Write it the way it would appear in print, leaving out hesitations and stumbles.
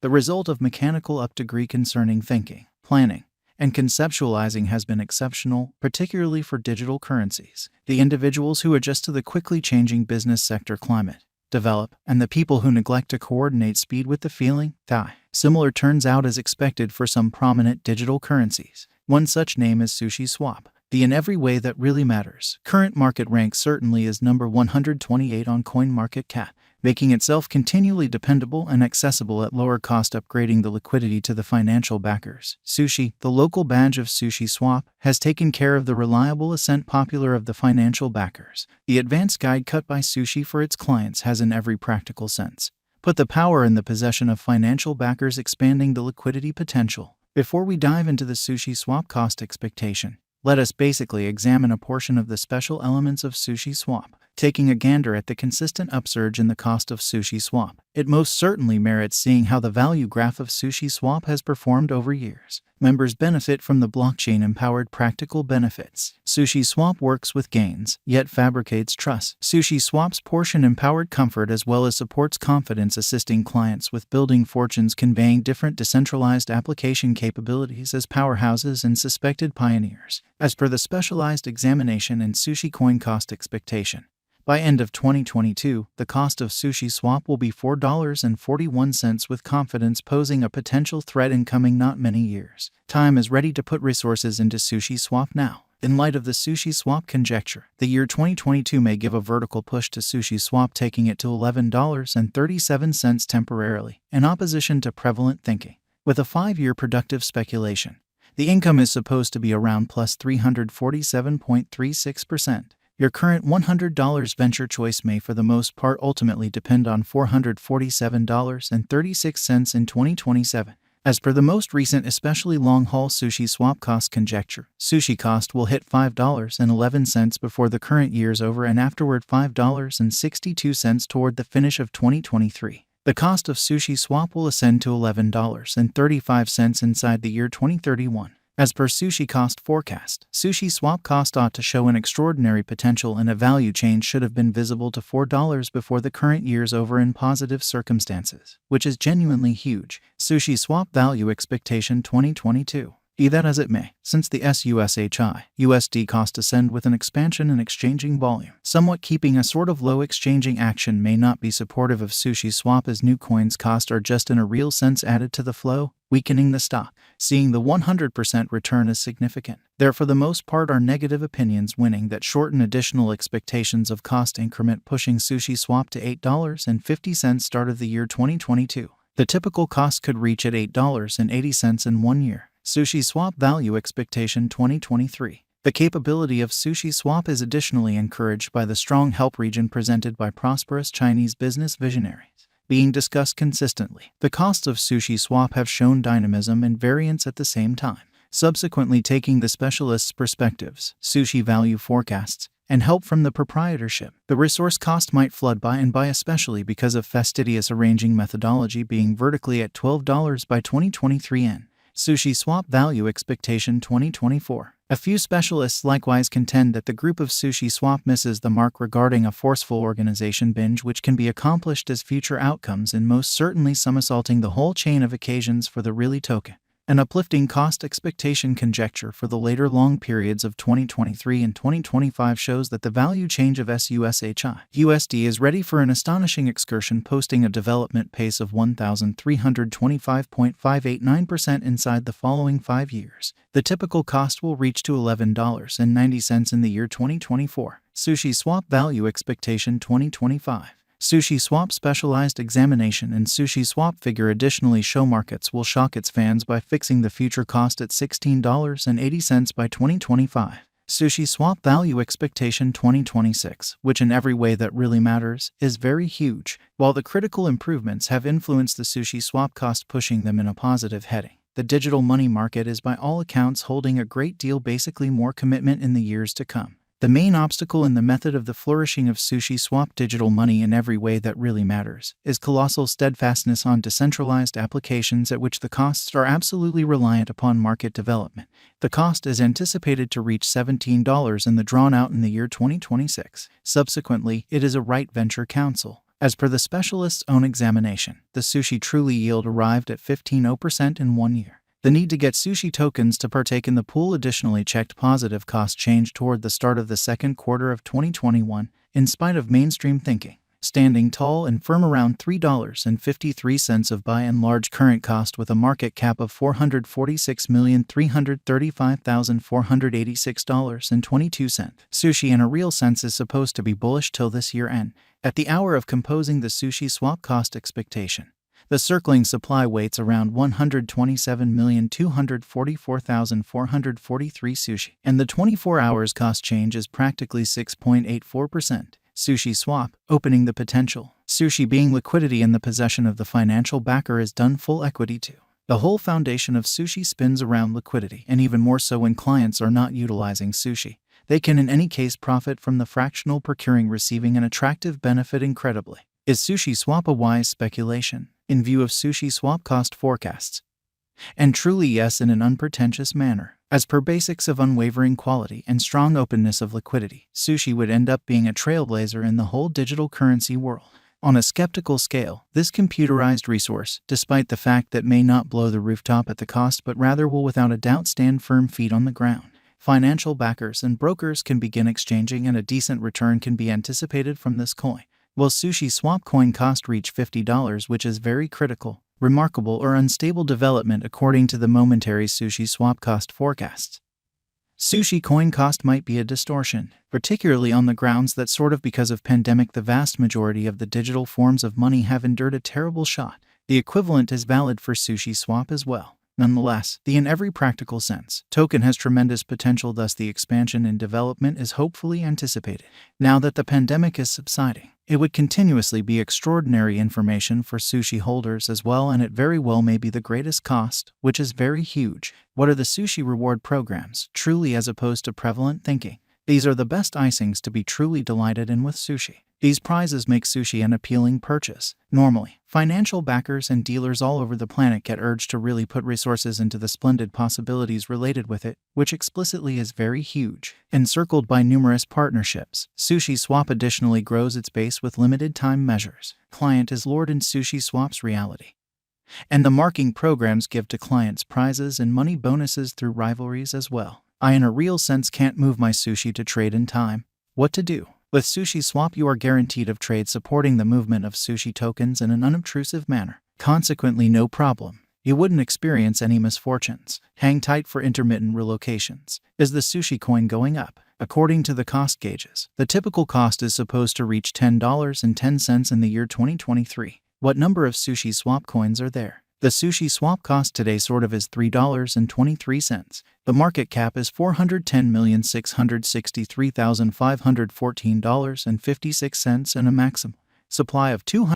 The result of mechanical up-degree concerning thinking, planning, and conceptualizing has been exceptional, particularly for digital currencies. The individuals who adjust to the quickly changing business sector climate, develop, and the people who neglect to coordinate speed with the feeling, die. Similar turns out as expected for some prominent digital currencies. One such name is Sushiswap, the in every way that really matters. Current market rank certainly is number 128 on CoinMarketCap, making itself continually dependable and accessible at lower cost, upgrading the liquidity to the financial backers. Sushi, the local badge of Sushiswap, has taken care of the reliable ascent popular of the financial backers. The advanced guide cut by Sushi for its clients has in every practical sense put the power in the possession of financial backers, expanding the liquidity potential. Before we dive into the Sushiswap cost expectation, let us basically examine a portion of the special elements of Sushiswap. Taking a gander at the consistent upsurge in the cost of Sushiswap, it most certainly merits seeing how the value graph of Sushiswap has performed over years. Members benefit from the blockchain-empowered practical benefits. Sushiswap works with gains, yet fabricates trust. Sushiswap's portion-empowered comfort as well as supports confidence, assisting clients with building fortunes, conveying different decentralized application capabilities as powerhouses and suspected pioneers. As per the specialized examination and Sushi coin cost expectation, by end of 2022, the cost of Sushiswap will be $4.41, with confidence posing a potential threat in coming not many years. Time is ready to put resources into Sushiswap now. In light of the Sushiswap conjecture, the year 2022 may give a vertical push to Sushiswap, taking it to $11.37 temporarily, in opposition to prevalent thinking. With a 5-year productive speculation, the income is supposed to be around plus 347.36%. Your current $100 venture choice may for the most part ultimately depend on $447.36 in 2027. As per the most recent especially long-haul Sushiswap cost conjecture, Sushi cost will hit $5.11 before the current year's over, and afterward $5.62 toward the finish of 2023. The cost of Sushiswap will ascend to $11.35 inside the year 2031. As per Sushi cost forecast, Sushiswap cost ought to show an extraordinary potential, and a value change should have been visible to $4 before the current year's over in positive circumstances, which is genuinely huge. Sushiswap value expectation 2022. Be that as it may, since the USD cost ascend with an expansion in exchanging volume, somewhat keeping a sort of low exchanging action may not be supportive of Sushiswap, as new coins cost are just in a real sense added to the flow, weakening the stock. Seeing the 100% return is significant. There for the most part are negative opinions winning that shorten additional expectations of cost increment, pushing Sushiswap to $8.50 start of the year 2022. The typical cost could reach at $8.80 in 1 year. Sushiswap value expectation 2023. The capability of Sushiswap is additionally encouraged by the strong help region presented by prosperous Chinese business visionaries. Being discussed consistently, the costs of Sushiswap have shown dynamism and variance at the same time. Subsequently, taking the specialists' perspectives, Sushi value forecasts, and help from the proprietorship, the resource cost might flood by, and by especially because of fastidious arranging methodology, being vertically at $12 by 2023 N. Sushiswap value expectation 2024. A few specialists likewise contend that the group of Sushiswap misses the mark regarding a forceful organization binge, which can be accomplished as future outcomes in most certainly somersaulting the whole chain of occasions for the really token. An uplifting cost expectation conjecture for the later long periods of 2023 and 2025 shows that the value change of USD is ready for an astonishing excursion, posting a development pace of 1,325.589% inside the following 5 years. The typical cost will reach to $11.90 in the year 2024. Sushiswap value expectation 2025. Sushiswap specialized examination and Sushiswap figure additionally show markets will shock its fans by fixing the future cost at $16.80 by 2025. Sushiswap value expectation 2026, which in every way that really matters, is very huge. While the critical improvements have influenced the Sushiswap cost, pushing them in a positive heading, the digital money market is by all accounts holding a great deal, basically more commitment in the years to come. The main obstacle in the method of the flourishing of Sushiswap digital money in every way that really matters is colossal steadfastness on decentralized applications, at which the costs are absolutely reliant upon market development. The cost is anticipated to reach $17 in the drawn out in the year 2026. Subsequently, it is a right venture counsel As per the specialist's own examination, the Sushi Truly yield arrived at 15% in 1 year. The need to get Sushi tokens to partake in the pool additionally checked positive cost change toward the start of the second quarter of 2021, in spite of mainstream thinking, standing tall and firm around $3.53 of by and large current cost with a market cap of $446,335,486.22. Sushi in a real sense is supposed to be bullish till this year end. At the hour of composing the Sushiswap cost expectation, the circling supply waits around 127,244,443 Sushi, and the 24 hours cost change is practically 6.84%. Sushiswap, opening the potential. Sushi being liquidity in the possession of the financial backer is done full equity to. The whole foundation of Sushi spins around liquidity, and even more so when clients are not utilizing Sushi. They can in any case profit from the fractional procuring, receiving an attractive benefit incredibly. Is Sushiswap a wise speculation, in view of Sushiswap cost forecasts? And truly yes, in an unpretentious manner. As per basics of unwavering quality and strong openness of liquidity, Sushi would end up being a trailblazer in the whole digital currency world. On a skeptical scale, this computerized resource, despite the fact that may not blow the rooftop at the cost but rather will without a doubt stand firm feet on the ground, financial backers and brokers can begin exchanging and a decent return can be anticipated from this coin. Will Sushiswap coin cost reach $50, which is very critical, remarkable or unstable development according to the momentary Sushiswap cost forecasts. Sushi coin cost might be a distortion, particularly on the grounds that sort of because of pandemic the vast majority of the digital forms of money have endured a terrible shot. The equivalent is valid for Sushiswap as well. Nonetheless, in every practical sense, token has tremendous potential, thus the expansion and development is hopefully anticipated. Now that the pandemic is subsiding, it would continuously be extraordinary information for Sushi holders as well, and it very well may be the greatest cost, which is very huge. What are the Sushi reward programs, truly as opposed to prevalent thinking? These are the best icings to be truly delighted in with Sushi. These prizes make Sushi an appealing purchase. Normally, financial backers and dealers all over the planet get urged to really put resources into the splendid possibilities related with it, which explicitly is very huge. Encircled by numerous partnerships, Sushiswap additionally grows its base with limited time measures. Client is lord in Sushiswap's reality. And the marking programs give to clients prizes and money bonuses through rivalries as well. I in a real sense can't move my Sushi to trade in time. What to do? With Sushiswap you are guaranteed of trade supporting the movement of Sushi tokens in an unobtrusive manner. Consequently no problem. You wouldn't experience any misfortunes. Hang tight for intermittent relocations. Is the Sushi coin going up? According to the cost gauges, the typical cost is supposed to reach $10.10 in the year 2023. What number of Sushiswap coins are there? The Sushiswap cost today sort of is $3.23. The market cap is $410,663,514.56 and a maximum supply of 200